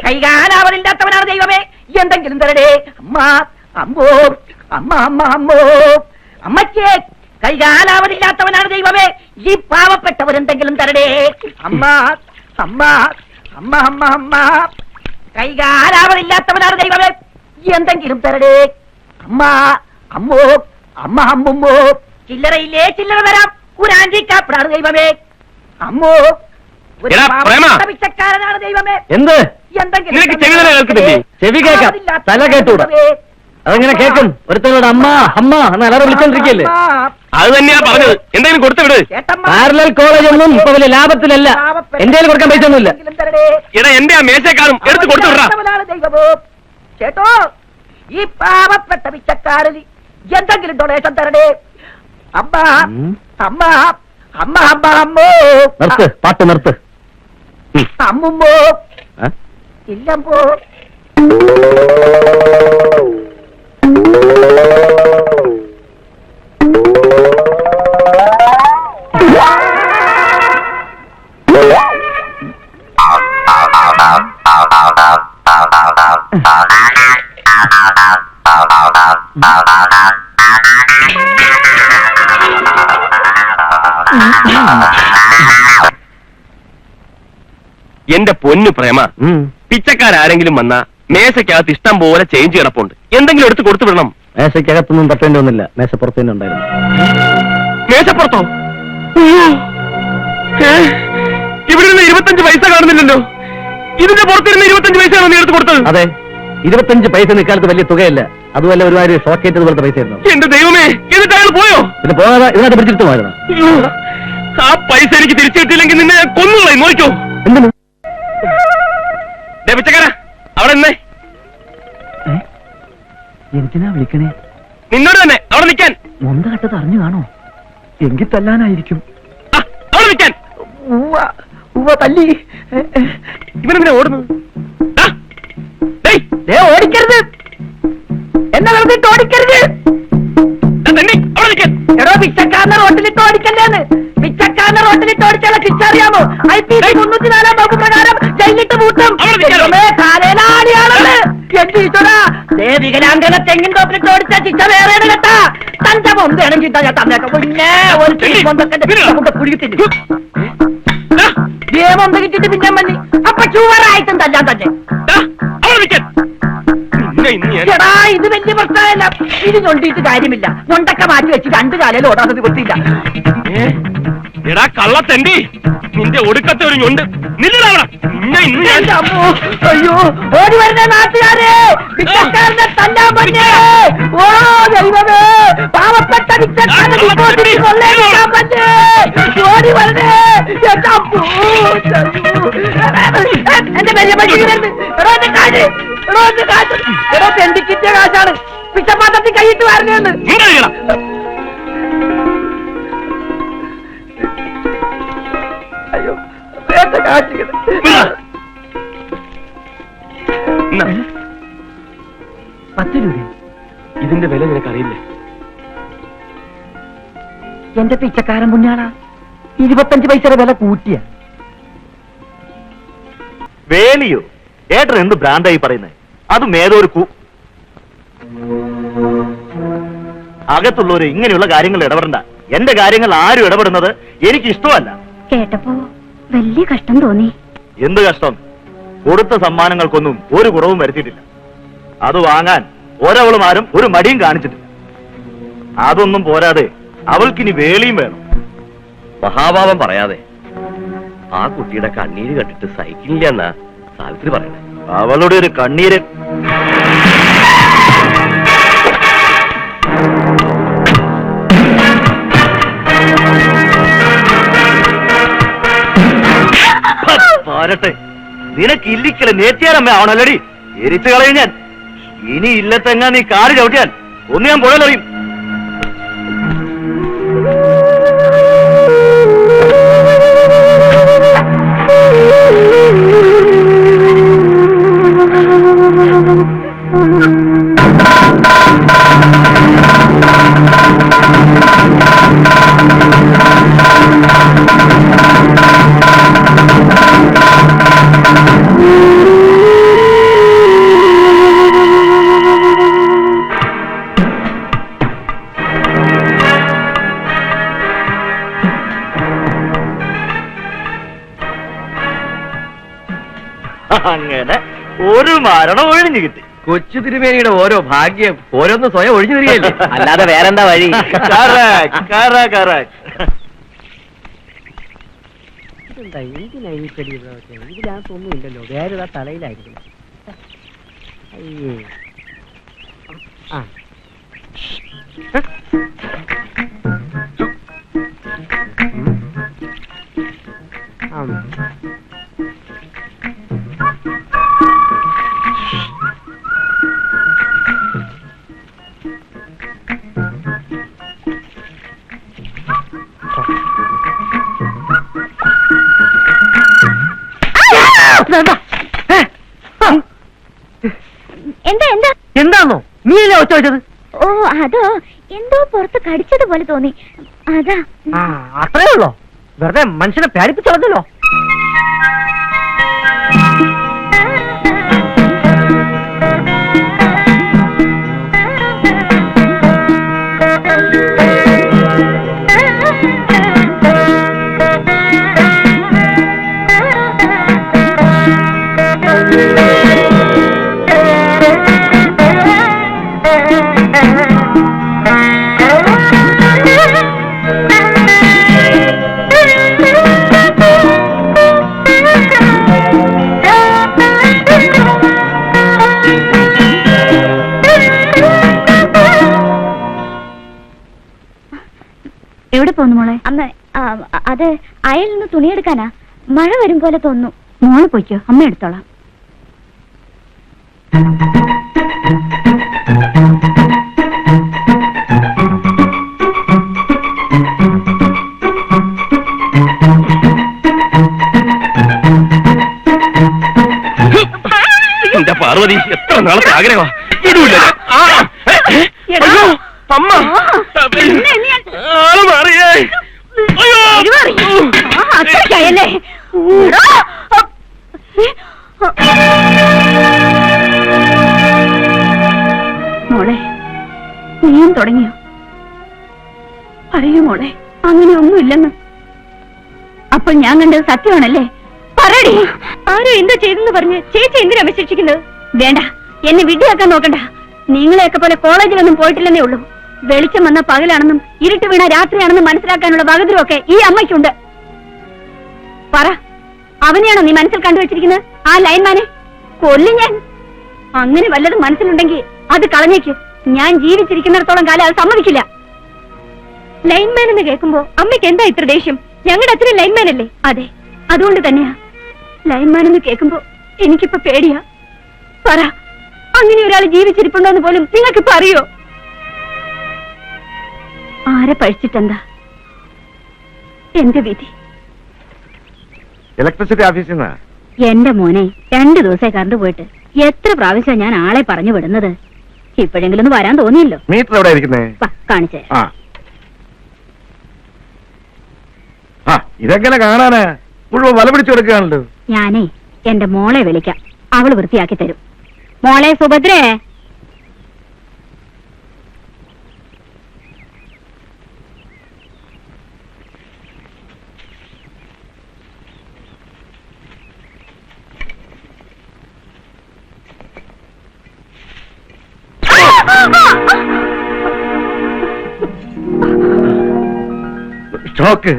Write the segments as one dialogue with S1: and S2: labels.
S1: കൈകാലാവതില്ലാത്തവനാണ് ദൈവമേ, എന്തെങ്കിലും തരടേ. അമ്മ അമ്മോ അമ്മ അമ്മ അമ്മോ അമ്മച്ചേ, കൈകാലാവതില്ലാത്തവനാണ് ദൈവമേ, ഈ പാവപ്പെട്ടവരെന്തെങ്കിലും തരടേ. അമ്മ അമ്മ അമ്മ അമ്മ അമ്മ കൈകാലാവതില്ലാത്തവനാണ് ദൈവമേ, എന്തെങ്കിലും തരടേ. അമ്മ അമ്മോ അമ്മ അമ്മുമ്മോ, ചില്ലറയില്ലേ ചില്ലറ തരാം, ഒരു ആൻറ്റിക്കാപ്പിടാണ് ദൈവമേ. അമ്മോ പിച്ചക്കാരനാണ് ദൈവമേ.
S2: എന്ത് ചെവി കേൾക്കാം, തല കേട്ടൂടാ. അതെങ്ങനെ കേൾക്കും? ഒരുത്തനോട് അമ്മ അമ്മ എന്ന് അലറി വിളിച്ചോണ്ടിരിക്കല്ലേ?
S3: അത് തന്നെയാ പറഞ്ഞത്. എന്തെങ്കിലും കൊടുത്തു വിട്.
S2: പാരലൽ കോളേജ് ഒന്നും ഇപ്പൊ വലിയ ലാഭത്തിലല്ല. എന്റെ കൊടുക്കാൻ പൈസ ഒന്നുമില്ല.
S3: എടാ എന്റെ ആ മേശക്കാരും എടുത്ത് കൊടുത്തു വിടാ.
S1: ചേട്ടോ, ഈ പാവപ്പെട്ട പിച്ചക്കാരന് എന്തെങ്കിലും ഡൊണേഷൻ തരടേ. അമ്മ അമ്മ അമ്മ അമ്മ അമ്മോ.
S2: നിർത്ത്, പാട്ട് നിർത്ത്.
S1: അമ്മുമ്മോ ഇല്ലമ്പോ.
S3: എന്റെ പൊന്നു പ്രേമ, പിച്ചക്കാരെങ്കിലും വന്നാ മേശക്കകത്ത് ഇഷ്ടം പോലെ ചേഞ്ച് കിടപ്പുണ്ട്. എന്തെങ്കിലും എടുത്ത് കൊടുത്തു വിടണം.
S2: മേശക്കകത്തൊന്നും തട്ടേണ്ടി വന്നില്ല, മേശപ്പുറത്ത് തന്നെ ഉണ്ടായിരുന്നു.
S3: മേശപ്പുറത്തോ? ഇവിടെ നിന്ന് 25 പൈസ കാണുന്നില്ലല്ലോ. ഇതിന്റെ പുറത്തിരുന്ന് 25 പൈസയാണോ നീ എടുത്ത് കൊടുത്തത്?
S2: അതെ, 25 പൈസ നിൽക്കാലത്ത് വലിയ തുകയല്ല. അതുമല്ല ഒരുപാട് ഷോക്കേറ്റ് പോലത്തെ പൈസ ആയിരുന്നു.
S3: എന്റെ ദൈവമേ, എന്നിട്ട് അയാൾ പോയോ?
S2: പിന്നെ പോകാതെ ഇതിനകത്ത് പിടിച്ചിട്ടുമായിരുന്നു.
S3: ആ പൈസ എനിക്ക് തിരിച്ചു കിട്ടിയില്ലെങ്കിൽ നിന്നെ ഞാൻ കൊന്നുകളയും. നോക്കോ
S2: എന്തിനു
S3: പിച്ചക്കാര അവിടെ നിന്നേ.
S2: എന്തിനാ വിളിക്കണേ?
S3: നിന്നോട് തന്നെ അവിടെ നിൽക്കാൻ.
S2: മൊന്ത കട്ടത് അറിഞ്ഞു കാണോ? എങ്കിൽ തല്ലാനായിരിക്കും.
S3: അവിടെ നിൽക്കാൻ.
S1: തല്ലി
S3: ഇവനെന്തിനാ ഓടുന്നത്?
S1: ഓടിക്കരുത്, എന്നെ വെറുതെ ഓടിക്കരുത്. എടോ, പിച്ചക്കാരന്റെ റോട്ടിലിട്ട് ഓടിക്കല്ലേന്ന്. പിച്ചക്കാരന്റെ റോട്ടിലിട്ട് ഓടിച്ചാൽ തിരിച്ചറിയാമോ? IPC 304 വകുപ്പ് പ്രകാരം ജയിലിട്ട് പൂട്ടും. കാലേലാളിയാണെന്ന് എന്റെ ഈശ്വരാ. വികലാംഗനെ തെങ്ങിൻ തോപ്പിലിട്ട് ഓടിച്ച ശിക്ഷ വേറെയാണ് കേട്ടാ. തന്റെ മൊന്തയാണ് ചിന്ത ഞാൻ തന്നേക്കാം. പിന്നെ ഒരു മൊന്തക്കന്റെ കുഴിത്തില്ല മൊന്ത കിട്ടിട്ട് പിന്നെ മഞ്ഞി അപ്പൊ ചൂവറായിട്ടും തല്ലാൻ തന്നെ. എടാ, ഇത് വലിയ പ്രശ്നമല്ല. ഇത് ഞൊണ്ടിയിട്ട് കാര്യമില്ല. ഞൊണ്ടൊക്കെ മാറ്റി വെച്ച് 2 കാലയിൽ ഓടാൻ നിവൃത്തിയില്ല.
S3: എടാ കള്ളത്തണ്ടി, നിന്റെ ഒടുക്കത്തെ ഒരു ഞൊണ്ട്.
S1: അയ്യോ, ഓടി വരുന്ന നാട്ടുകാരെ, പിച്ചക്കാരനെ തല്ലാൻ പറ്റേ. ഓ ദൈവമേ, പാവപ്പെട്ട പിച്ചക്കാരനെ കൊള്ളേക്കാൻ പറ്റേ. ഓടി വരണേ. എന്റെ വലിയ പറ്റിയിരുന്നത് തെണ്ടിക്കിറ്റിയ കാശാണ്. പിച്ചപ്പാത്രത്തിൽ കൈയിട്ട് വരണേന്ന്. അയ്യോ, 10 രൂപ.
S3: ഇതിന്റെ വില നിനക്കറിയില്ലേ?
S1: എന്റെ പിച്ചക്കാരൻ പുണ്യാളാ, 25 പൈസയുടെ വില കൂട്ടിയ.
S2: വേലിയോ? ഏട്ടൻ എന്ത് ഭ്രാന്തായി പറയുന്നത്? അതും ഏതൊരു അകത്തുള്ളവര് ഇങ്ങനെയുള്ള കാര്യങ്ങൾ ഇടപെടണ്ട. എന്റെ കാര്യങ്ങൾ ആരും ഇടപെടുന്നത് എനിക്ക് ഇഷ്ടമല്ല.
S4: കേട്ടപ്പോ വലിയ കഷ്ടം തോന്നി.
S2: എന്ത് കഷ്ടം? കൊടുത്ത സമ്മാനങ്ങൾക്കൊന്നും ഒരു കുറവും വരുത്തിയിട്ടില്ല. അത് വാങ്ങാൻ ഒരവളും ആരും ഒരു മടിയും കാണിച്ചിട്ടില്ല. അതൊന്നും പോരാതെ അവൾക്കിനി വേളിയും വേണം.
S3: മഹാഭാവം പറയാതെ ആ കുട്ടിയുടെ കണ്ണീര് കണ്ടിട്ട് സഹിക്കില്ല എന്നാ സാവിത്രി പറയണേ.
S2: അവളുടെ ഒരു കണ്ണീര് പാരട്ടെ. നിനക്ക് ഇല്ലിക്കല നേറ്റിയാലമ്മ ആവണല്ലടി. എരിച്ചു കളയും ഞാൻ. ഇനി ഇല്ലത്തെങ്ങാ നീ കാല് ചവിട്ടിയാൽ ഒന്ന് ഞാൻ പുഴലറിയും. ഒരു മരണം ഒഴിഞ്ഞു കിട്ടി.
S3: കൊച്ചു തിരുമേനിയുടെ ഓരോ ഭാഗ്യം ഓരോന്ന് സ്വയം ഒഴിഞ്ഞു തരികയല്ലേ, അല്ലാതെ വേറെന്താ വഴി?
S1: എന്തിനാ ഈ ചെടി ഇതിനകത്തൊന്നും ഇല്ലല്ലോ, വേറെ തലയിലായിരിക്കും. അയ്യേ ആ
S4: എന്താ എന്താ
S1: എന്താന്നോ നീയല്ലേ ഒച്ച വെച്ചത്?
S4: ഓ അതോ എന്തോ പുറത്ത് കടിച്ചതുപോലെ തോന്നി, അതാ.
S1: ആ അത്രേ ഉള്ളോ? വെറുതെ മനുഷ്യനെ പേടിപ്പിച്ചോളഞ്ഞല്ലോ.
S4: എവിടെ പോന്നു മോളെ? അമ്മ അത് അയൽ നിന്ന് തുണിയെടുക്കാനാ, മഴ വരും പോലെ തോന്നുന്നു. മോള് പോയിക്കോ, അമ്മ എടുത്തോളാം.
S3: എന്റെ പാർവതി, എത്ര നാളത്തെ ആഗ്രഹമാ, ഇടൂല്ല. അമ്മ ആള് മാറിയേ.
S4: മോളെ നീയും തുടങ്ങിയോ? പറയൂ മോളെ, അങ്ങനെ ഒന്നുമില്ലെന്ന്. അപ്പോൾ ഞാൻ കണ്ടത് സത്യമാണല്ലേ? പറയടി, ആരോ എന്തോ ചെയ്തെന്ന് പറഞ്ഞ് ചേച്ചി എന്തിനാ വിശേഷിക്കുന്നത്? വേണ്ട, എന്നെ വിഡ്ഢിയാക്കാൻ നോക്കണ്ട. നിങ്ങളെയൊക്കെ പോലെ കോളേജിലൊന്നും പോയിട്ടില്ലെന്നേ ഉള്ളൂ. വെളിച്ചം വന്ന പകലാണെന്നും ഇരുട്ട് വീണ രാത്രിയാണെന്നും മനസ്സിലാക്കാനുള്ള വകതിരും ഒക്കെ ഈ അമ്മയ്ക്കുണ്ട്. പറ, അവനെയാണോ നീ മനസ്സിൽ കണ്ടുവച്ചിരിക്കുന്നത്? ആ ലൈൻമാനെ കൊല്ലും ഞാൻ. അങ്ങനെ വല്ലതും മനസ്സിലുണ്ടെങ്കിൽ അത് കളഞ്ഞേക്ക്. ഞാൻ ജീവിച്ചിരിക്കുന്നിടത്തോളം കാലം അത് സമ്മതിക്കില്ല. ലൈൻമാൻ എന്ന് കേൾക്കുമ്പോ അമ്മയ്ക്ക് എന്താ ഇത്ര ദേഷ്യം? ഞങ്ങളുടെ അച്ഛനും ലൈൻമാൻ അല്ലേ? അതെ, അതുകൊണ്ട് തന്നെയാ. ലൈൻമാൻ എന്ന് കേൾക്കുമ്പോ എനിക്കിപ്പോ പേടിയാ. പറ, അങ്ങനെ ഒരാൾ ജീവിച്ചിരിപ്പുണ്ടോന്ന് പോലും നിങ്ങൾക്കിപ്പോ അറിയോ? ആരെ പഴിച്ചിട്ടെന്താ, എന്റെ വിധി.
S2: ഇലക്ട്രിസിറ്റി ഓഫീസിൽ നിന്ന്
S4: എന്റെ മോനെ 2 ദിവസമായി കറണ്ട് പോയിട്ട് എത്ര പ്രാവശ്യം ഞാൻ ആളെ പറഞ്ഞു വിടുന്നത്. ഇപ്പോഴെങ്കിലും ഒന്ന് വരാൻ തോന്നിയല്ലോ.
S2: മീറ്റർ എവിടെ ഇരിക്കുന്നേ?
S4: കാണിച്ചേ.
S2: ഇതെങ്ങനെ കാണാനാ? മുഴുവൻ വല പിടിച്ചു കൊടുക്കുകയാണല്ലോ.
S4: ഞാനേ എന്റെ മോളെ വിളിക്കാം, അവള് വൃത്തിയാക്കി തരും. മോളെ സുഭദ്രേ,
S2: ഷോക്ക്.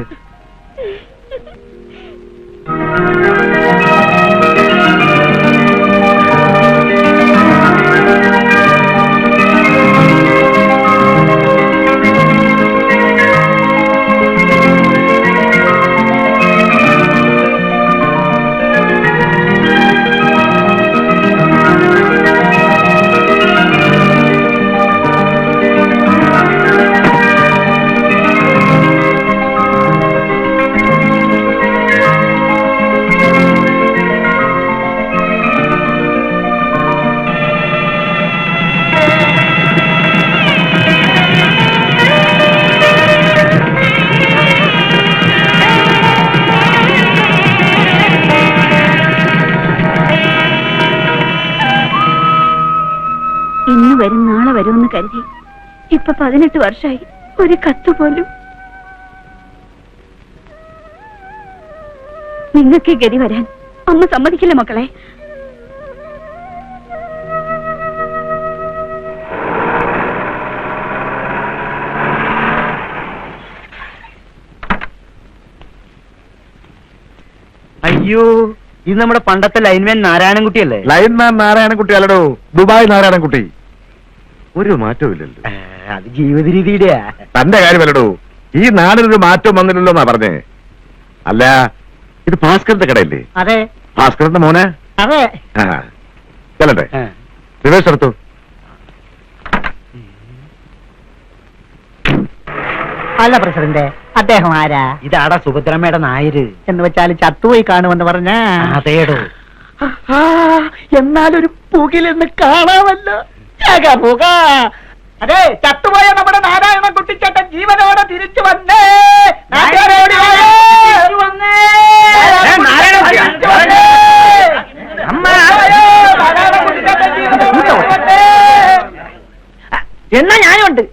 S4: വരും നാളെ വരുമെന്ന് കരുതി ഇപ്പൊ 18 വർഷമായി, ഒരു കത്ത് പോലും. നിങ്ങൾക്ക് ഗതി വരാൻ അമ്മ സമ്മതിക്കില്ല മക്കളെ.
S1: അയ്യോ ഇത് നമ്മുടെ പണ്ടത്തെ ലൈൻമാൻ നാരായണൻകുട്ടിയല്ലേ?
S2: ലൈൻമാൻ നാരായണൻകുട്ടി അല്ലടോ, ദുബായ് നാരായണൻകുട്ടി. ഒരു മാറ്റവും ഇല്ലല്ലോ.
S1: അത് ജീവിത രീതിയുടെ.
S2: തന്റെ കാര്യമല്ലടോ, ഈ നാടിനൊരു മാറ്റം വന്നില്ലല്ലോ എന്നാ പറഞ്ഞേ. അല്ല, ഇത് ഭാസ്കരന്റെ കടയല്ലേ?
S1: അതെ
S2: ഭാസ്കരന്റെ മോനെ.
S1: അതെ.
S2: ആ ചെല്ലട്ടെ, റിവേഴ്സ് എടുത്തു.
S1: അല്ല പ്രസിഡന്റ്, അദ്ദേഹം ആരാ? ഇതാടാ സുഭദ്രമ്മയുടെ നായര്. എന്ന് വെച്ചാൽ ചത്തുപോയി കാണുമെന്ന് പറഞ്ഞ. അതേടോ. എന്നാലൊരു പുകിലെന്ന് കാണാമല്ലോ. പുക. അതെ, ചത്തുപോയ നമ്മുടെ നാരായണൻ കുട്ടിച്ചേട്ടൻ ജീവനോടെ തിരിച്ചു വന്നേ. എന്നാ ഞാനുണ്ട്.